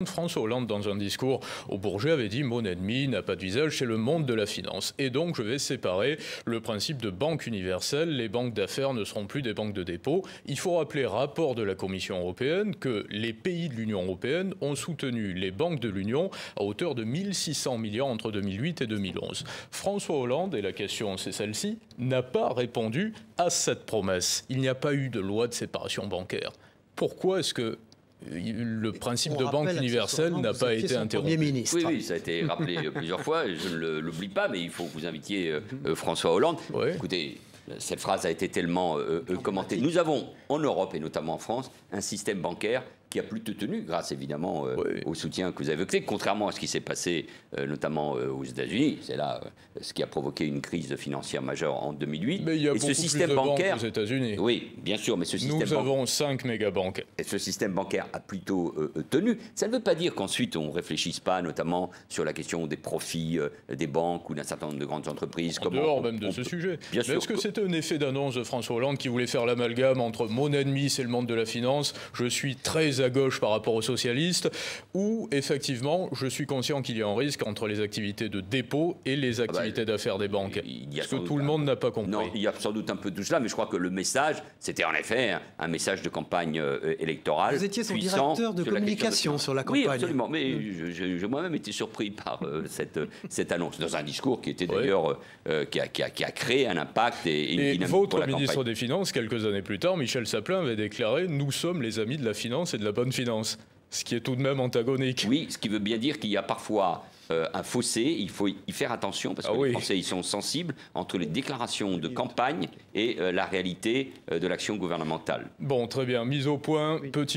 François Hollande, dans un discours au Bourget, avait dit « Mon ennemi n'a pas de visage, c'est le monde de la finance ». Et donc, je vais séparer le principe de banque universelle. Les banques d'affaires ne seront plus des banques de dépôt. Il faut rappeler, rapport de la Commission européenne, que les pays de l'Union européenne ont soutenu les banques de l'Union à hauteur de 1 600 milliards entre 2008 et 2011. François Hollande, et la question c'est celle-ci, n'a pas répondu à cette promesse. Il n'y a pas eu de loi de séparation bancaire. Pourquoi est-ce que le principe de banque universelle n'a pas été interrompu? Oui, ça a été rappelé plusieurs fois, je ne l'oublie pas, mais il faut que vous invitiez François Hollande. Oui. Écoutez, cette phrase a été tellement commentée. Nous avons, en Europe et notamment en France, un système bancaire qui a plutôt tenu, grâce évidemment au soutien que vous avez évoqué, contrairement à ce qui s'est passé notamment aux États-Unis. C'est là ce qui a provoqué une crise financière majeure en 2008. Mais il y a beaucoup plus de banques aux États-Unis. Oui, bien sûr, mais ce système Nous avons 5 mégabanques. Et ce système bancaire a plutôt tenu. Ça ne veut pas dire qu'ensuite on ne réfléchisse pas, notamment sur la question des profits des banques ou d'un certain nombre de grandes entreprises. En dehors même de ce sujet. Est-ce que c'était un effet d'annonce de François Hollande qui voulait faire l'amalgame entre mon ennemi, c'est le monde de la finance, je suis très à gauche par rapport aux socialistes, ou effectivement, je suis conscient qu'il y a un risque entre les activités de dépôt et les activités d'affaires des banques? Ce que tout le monde n'a pas compris. Non, il y a sans doute un peu de tout cela, mais je crois que le message, c'était en effet un message de campagne électorale. Vous étiez son directeur de communication sur la campagne. Oui, absolument, mais j'ai moi-même été surpris par cette annonce, dans un discours qui était d'ailleurs, qui a créé un impact et une dynamique votre pour la ministre campagne. des Finances, quelques années plus tard, Michel Sapin, avait déclaré « Nous sommes les amis de la finance et de la bonne finance ». Ce qui est tout de même antagonique. Oui, ce qui veut bien dire qu'il y a parfois un fossé, il faut y faire attention, parce que les Français ils sont sensibles entre les déclarations de campagne et la réalité de l'action gouvernementale. Bon, très bien, mise au point, petit